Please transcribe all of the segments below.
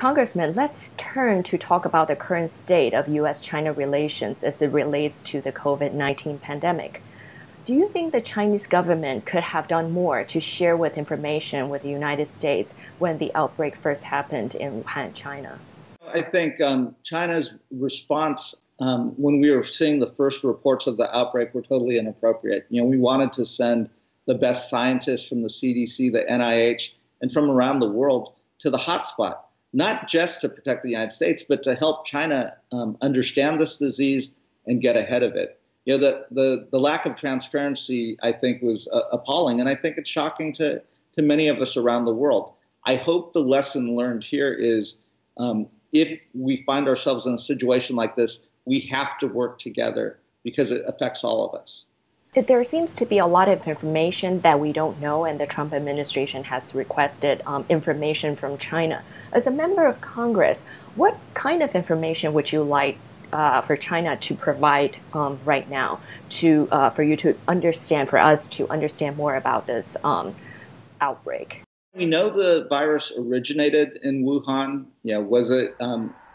Congressman, let's turn to talk about the current state of U.S.-China relations as it relates to the COVID-19 pandemic. Do you think the Chinese government could have done more to share information with the United States when the outbreak first happened in Wuhan, China? I think China's response when we were seeing the first reports of the outbreak were totally inappropriate. We wanted to send the best scientists from the CDC, the NIH, and from around the world to the hotspot, not just to protect the United States, but to help China understand this disease and get ahead of it. The lack of transparency, I think, was appalling, and I think it's shocking to many of us around the world. I hope the lesson learned here is if we find ourselves in a situation like this, we have to work together because it affects all of us. There seems to be a lot of information that we don't know, and the Trump administration has requested information from China. As a member of Congress, what kind of information would you like for China to provide right now for you to understand, for us to understand more about this outbreak? We know the virus originated in Wuhan. Was it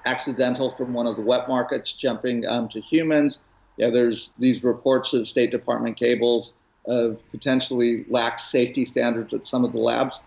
accidental from one of the wet markets jumping to humans? There's these reports of State Department cables of potentially lax safety standards at some of the labs.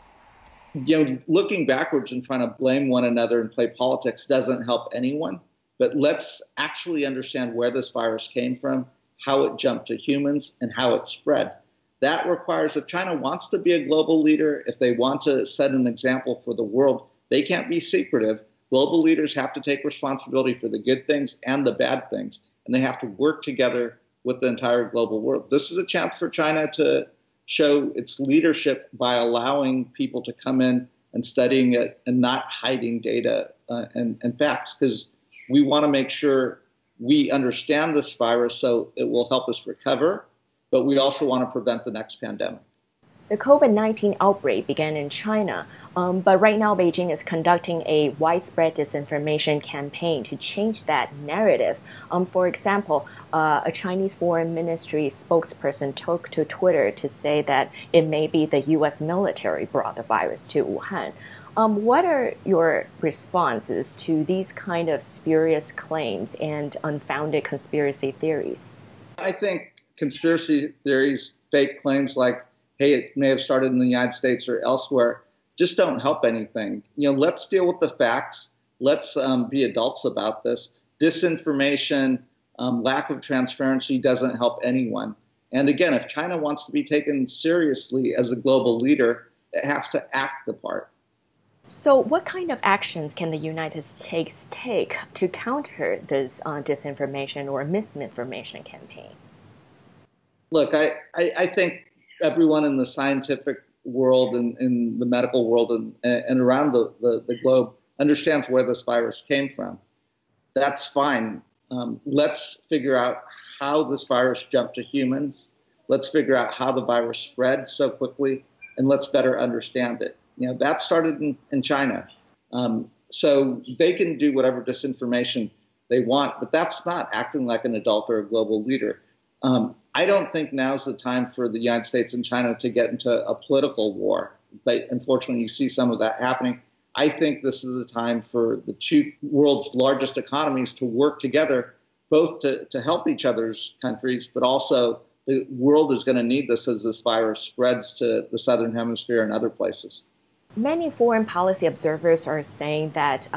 Looking backwards and trying to blame one another and play politics doesn't help anyone. But let's actually understand where this virus came from, how it jumped to humans, and how it spread. That requires, if China wants to be a global leader, if they want to set an example for the world, they can't be secretive. Global leaders have to take responsibility for the good things and the bad things, and they have to work together with the entire global world. This is a chance for China to show its leadership by allowing people to come in and studying it and not hiding data and facts, because we want to make sure we understand this virus so it will help us recover, but we also want to prevent the next pandemic. The COVID-19 outbreak began in China, but right now Beijing is conducting a widespread disinformation campaign to change that narrative. For example, a Chinese foreign ministry spokesperson took to Twitter to say that it may be the U.S. military brought the virus to Wuhan. What are your responses to these kind of spurious claims and unfounded conspiracy theories? I think conspiracy theories, fake claims like, hey, it may have started in the United States or elsewhere, just don't help anything. Let's deal with the facts. Let's be adults about this. Disinformation, lack of transparency doesn't help anyone. And again, if China wants to be taken seriously as a global leader, it has to act the part. So what kind of actions can the United States take to counter this disinformation or misinformation campaign? Look, I think everyone in the scientific world and in the medical world and around the globe understands where this virus came from. That's fine. Let's figure out how this virus jumped to humans. Let's figure out how the virus spread so quickly, and let's better understand it. That started in China. So they can do whatever disinformation they want, but that's not acting like an adult or a global leader. I don't think now's the time for the United States and China to get into a political war, but unfortunately you see some of that happening. I think this is a time for the two world's largest economies to work together, both to help each other's countries, but also the world is going to need this as this virus spreads to the Southern Hemisphere and other places. Many foreign policy observers are saying that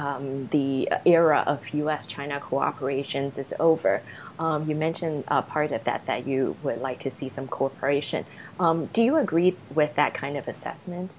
the era of U.S.-China cooperations is over. You mentioned part of that you would like to see some cooperation. Do you agree with that kind of assessment?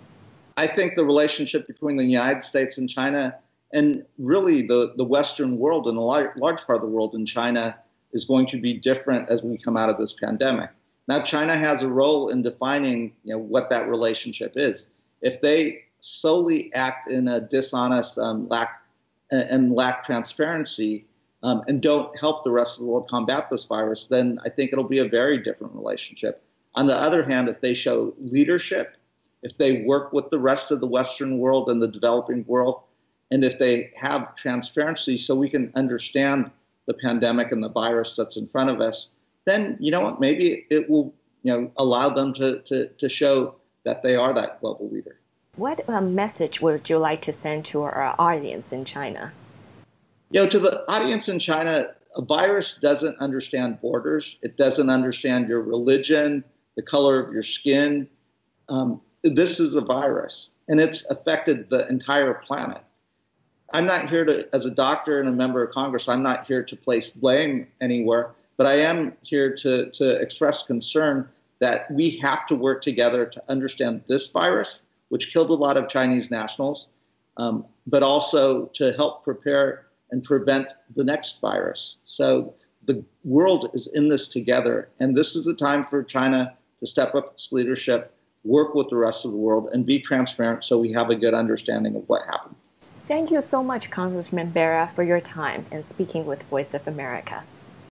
I think the relationship between the United States and China, and really the Western world and a large part of the world in China, is going to be different as we come out of this pandemic. Now, China has a role in defining what that relationship is. If they solely act in a dishonest lack transparency and don't help the rest of the world combat this virus, then I think it'll be a very different relationship. On the other hand, if they show leadership, if they work with the rest of the Western world and the developing world, and if they have transparency so we can understand the pandemic and the virus that's in front of us, then you know what, maybe it will allow them to show that they are that global leader. What message would you like to send to our audience in China? To the audience in China, a virus doesn't understand borders. It doesn't understand your religion, the color of your skin. This is a virus, and it's affected the entire planet. I'm not here to, as a doctor and a member of Congress, I'm not here to place blame anywhere, but I am here to express concern that we have to work together to understand this virus, which killed a lot of Chinese nationals, but also to help prepare and prevent the next virus. So the world is in this together, and this is a time for China to step up its leadership, work with the rest of the world, and be transparent so we have a good understanding of what happened. Thank you so much, Congressman Berra, for your time and speaking with Voice of America.